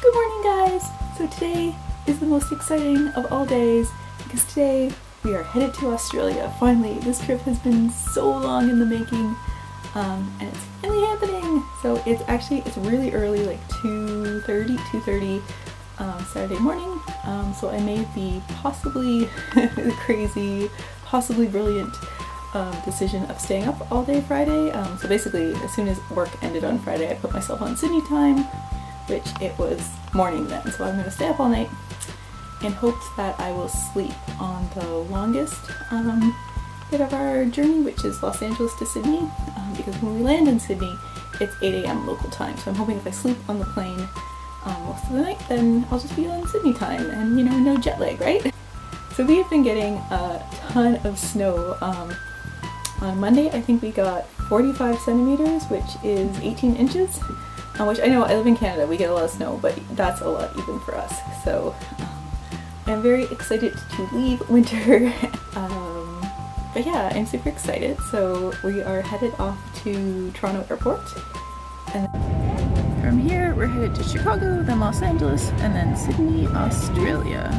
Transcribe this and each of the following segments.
Good morning, guys! So today is the most exciting of all days because today we are headed to Australia. Finally, this trip has been so long in the making and it's finally happening! So it's really early, like 2:30 Saturday morning. So I made the possibly crazy, possibly brilliant decision of staying up all day Friday. So basically, as soon as work ended on Friday, I put myself on Sydney time, which it was morning then. So I'm going to stay up all night in hopes that I will sleep on the longest bit of our journey, which is Los Angeles to Sydney, because when we land in Sydney, it's 8 a.m. local time. So I'm hoping if I sleep on the plane most of the night, then I'll just be on Sydney time and, no jet lag, right? So we have been getting a ton of snow. On Monday, I think we got 45 centimeters, which is 18 inches, which I know I live in Canada, we get a lot of snow, but that's a lot even for us. So I'm very excited to leave winter. But yeah, I'm super excited. So we are headed off to Toronto Airport. And from here, we're headed to Chicago, then Los Angeles, and then Sydney, Australia.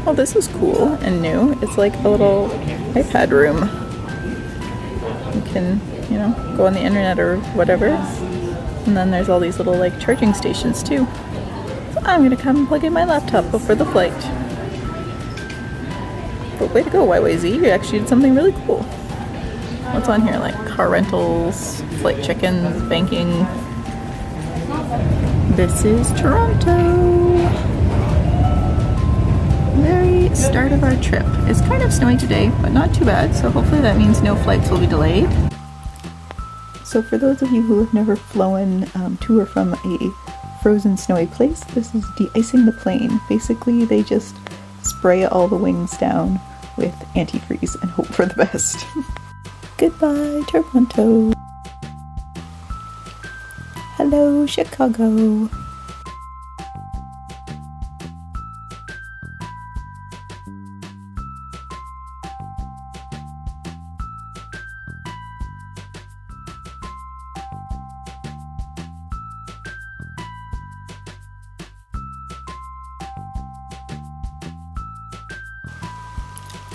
Oh, this is cool and new. It's like a little iPad room. You can, go on the internet or whatever. And then there's all these little like charging stations too. So I'm gonna come plug in my laptop before the flight. But way to go, YYZ, you actually did something really cool. What's on here? Like car rentals, flight check-ins, banking. This is Toronto. Very start of our trip. It's kind of snowy today, but not too bad, so hopefully that means no flights will be delayed. So for those of you who have never flown to or from a frozen snowy place, this is de-icing the plane. Basically, they just spray all the wings down with antifreeze and hope for the best. Goodbye, Toronto. Hello, Chicago.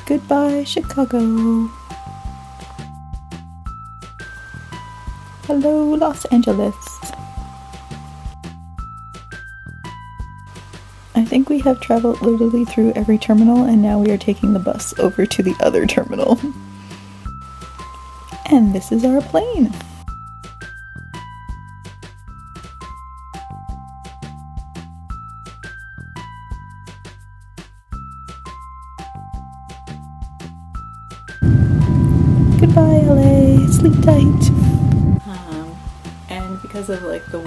Goodbye, Chicago. Hello, Los Angeles. I think we have traveled literally through every terminal, and now we are taking the bus over to the other terminal. And this is our plane. Goodbye, LA. Sleep tight. And because of like the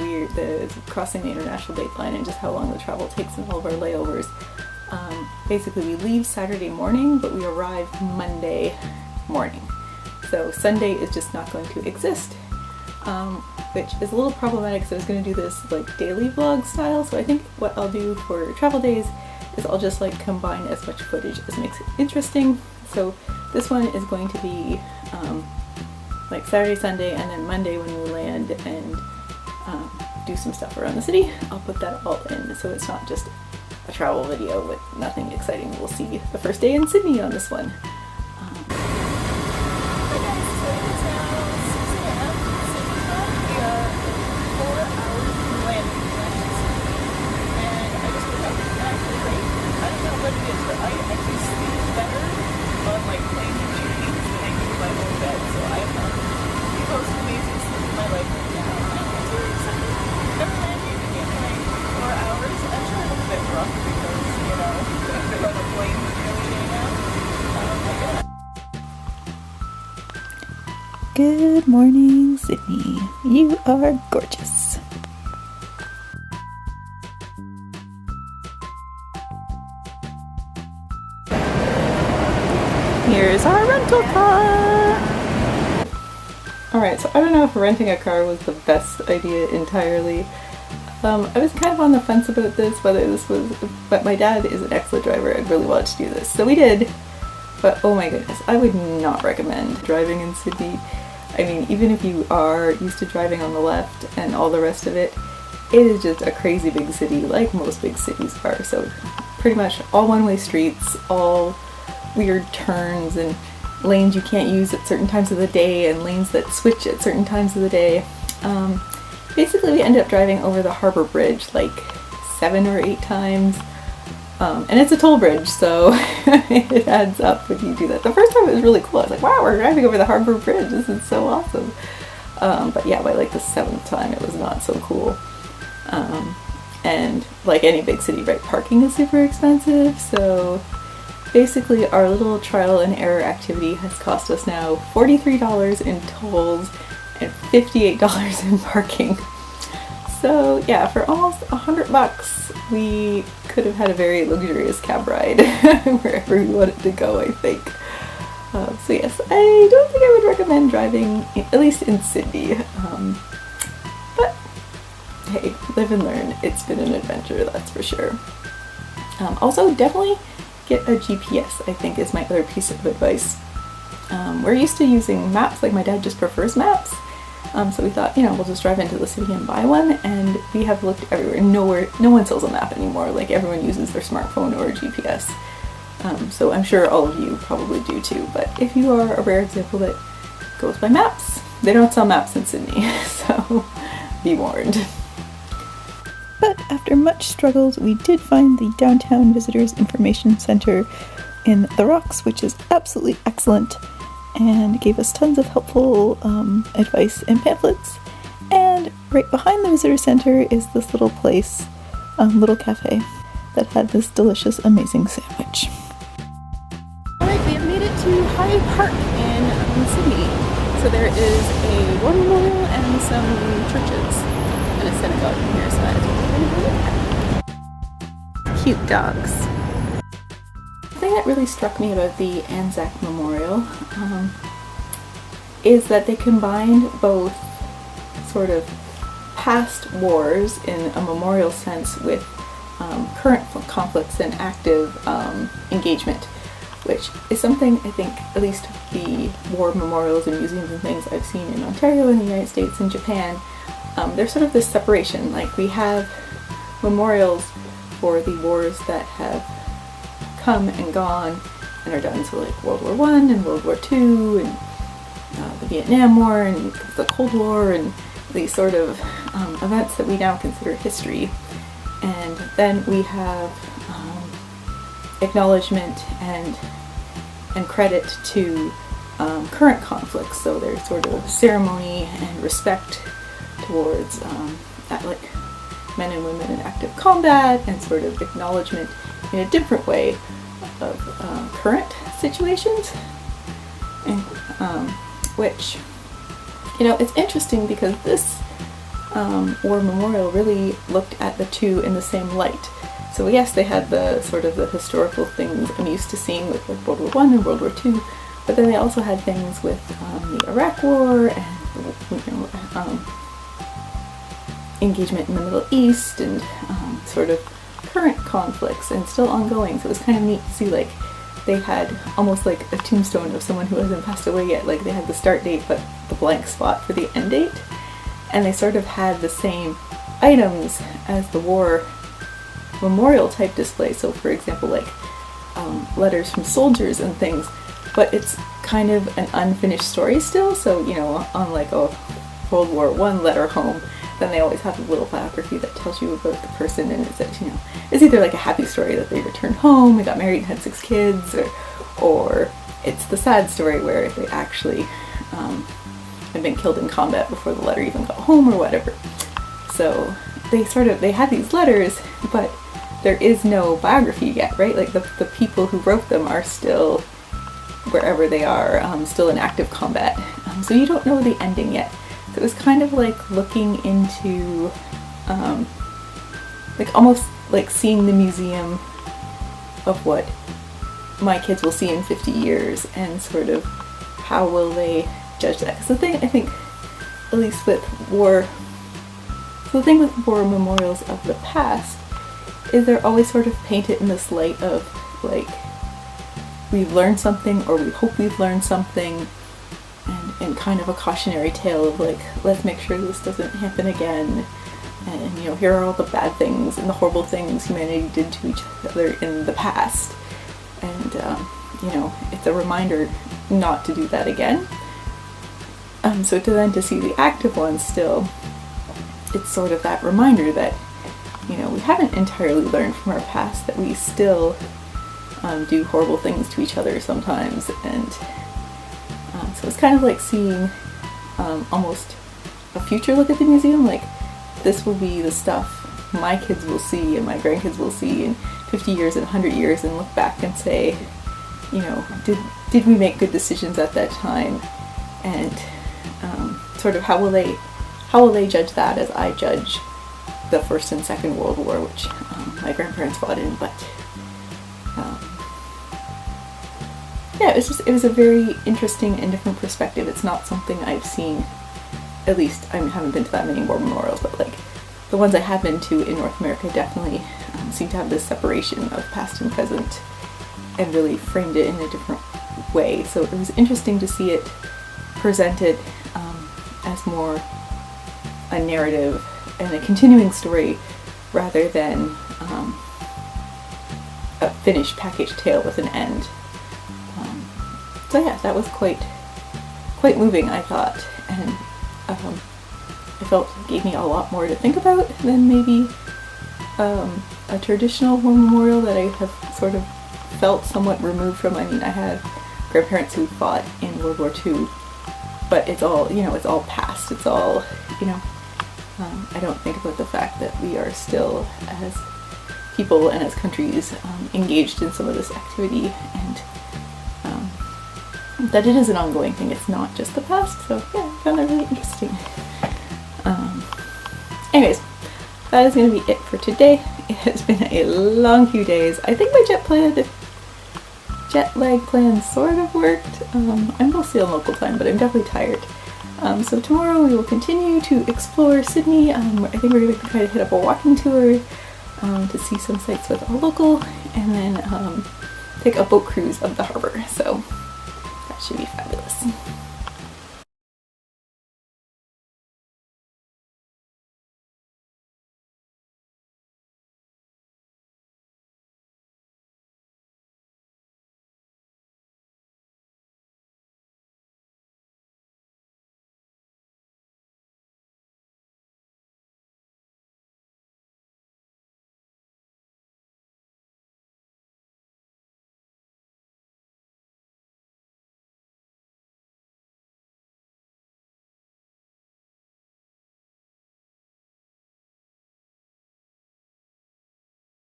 crossing the international date line and just how long the travel takes and all of our layovers, basically we leave Saturday morning, but we arrive Monday morning. So Sunday is just not going to exist, which is a little problematic. So I was going to do this like daily vlog style. So I think what I'll do for travel days is I'll just like combine as much footage as makes it interesting. So this one is going to be like Saturday, Sunday, and then Monday when we land and do some stuff around the city. I'll put that all in, so it's not just a travel video with nothing exciting. We'll see the first day in Sydney on this one. Good morning, Sydney. You are gorgeous. Here's our rental car. Alright, so I don't know if renting a car was the best idea entirely. I was kind of on the fence about this, but my dad is an excellent driver and really wanted to do this. So we did, but oh my goodness, I would not recommend driving in Sydney. I mean, even if you are used to driving on the left and all the rest of it, it is just a crazy big city, like most big cities are. So pretty much all one-way streets, all weird turns and lanes you can't use at certain times of the day and lanes that switch at certain times of the day. Basically we ended up driving over the harbor bridge like 7 or 8 times. And it's a toll bridge, so it adds up when you do that. The first time it was really cool. I was like, wow, we're driving over the harbor bridge. This is so awesome. But yeah, by like the 7th time it was not so cool. And like any big city, right, parking is super expensive, so basically our little trial and error activity has cost us now $43 in tolls and $58 in parking. So yeah, for almost $100 we could have had a very luxurious cab ride wherever we wanted to go, I think. So yes, I don't think I would recommend driving, at least in Sydney. But hey, live and learn. It's been an adventure, that's for sure. Also, definitely get a GPS, I think, is my other piece of advice. We're used to using maps, like my dad just prefers maps. So we thought, we'll just drive into the city and buy one, and we have looked everywhere. No one sells a map anymore. Like, everyone uses their smartphone or a GPS. So I'm sure all of you probably do too, but if you are a rare example that goes by maps, they don't sell maps in Sydney, so be warned. But after much struggles, we did find the Downtown Visitors Information Center in the Rocks, which is absolutely excellent, and gave us tons of helpful advice and pamphlets. And right behind the visitor center is this little place, little cafe, that had this delicious, amazing sandwich. Alright, we have made it to Hyde Park in Sydney. So there is a war memorial and some churches and a synagogue in here, so that is what we're going to go look at. Cute dogs. The thing that really struck me about the ANZAC Memorial is that they combined both sort of past wars in a memorial sense with current conflicts and active engagement, which is something I think, at least the war memorials and museums and things I've seen in Ontario, in the United States, and Japan, there's sort of this separation. Like, we have memorials for the wars that have come and gone and are done, so like World War I and World War II and the Vietnam War and the Cold War and these sort of events that we now consider history. And then we have acknowledgement and credit to current conflicts. So there's sort of ceremony and respect towards like men and women in active combat, and sort of acknowledgement in a different way of current situations. And which, it's interesting because this war memorial really looked at the two in the same light. So yes, they had the sort of the historical things I'm used to seeing with like World War I and World War II, but then they also had things with the Iraq War and engagement in the Middle East and sort of current conflicts and still ongoing. So it was kind of neat to see, like, they had almost like a tombstone of someone who hasn't passed away yet. Like, they had the start date but the blank spot for the end date. And they sort of had the same items as the war memorial type display. So for example, like letters from soldiers and things, but it's kind of an unfinished story still. So, on like a World War I letter home, then they always have a little biography that tells you about the person, and it's, it's either like a happy story that they returned home, they got married and had 6 kids, or it's the sad story where they actually had been killed in combat before the letter even got home or whatever. So they had these letters, but there is no biography yet, right? Like the people who wrote them are still wherever they are, still in active combat. So you don't know the ending yet. So it was kind of like looking into, like almost like seeing the museum of what my kids will see in 50 years, and sort of how will they judge that. Because the thing, I think, at least with war, so the thing with war memorials of the past is they're always sort of painted in this light of, like, we've learned something, or we hope we've learned something, and and kind of a cautionary tale of like, let's make sure this doesn't happen again. And, you know, here are all the bad things and the horrible things humanity did to each other in the past. And, you know, it's a reminder not to do that again. So to see the active ones still, it's sort of that reminder that, you know, we haven't entirely learned from our past, that we still do horrible things to each other sometimes. And so it's kind of like seeing almost a future look at the museum, like this will be the stuff my kids will see and my grandkids will see in 50 years and 100 years and look back and say, you know, did we make good decisions at that time? And sort of how will they judge that as I judge the First and Second World War, which my grandparents fought in. But yeah, it was a very interesting and different perspective. It's not something I've seen, at least I haven't been to that many war memorials, but like the ones I have been to in North America definitely seem to have this separation of past and present and really framed it in a different way. So it was interesting to see it presented as more a narrative and a continuing story rather than a finished packaged tale with an end. So yeah, that was quite moving, I thought, and I felt it gave me a lot more to think about than maybe a traditional war memorial that I have sort of felt somewhat removed from. I mean, I have grandparents who fought in World War II, but it's all, you know, it's all past. It's all, you know, I don't think about the fact that we are still, as people and as countries, engaged in some of this activity, and that it is an ongoing thing. It's not just the past. So yeah, I found that really interesting. Anyways, that is going to be it for today. It has been a long few days. I think my jet lag plan sort of worked. I'm mostly on local time, but I'm definitely tired. So tomorrow we will continue to explore Sydney. I think we're going to try to hit up a walking tour to see some sites with our local, and then take a boat cruise of the harbor. So that should be fabulous.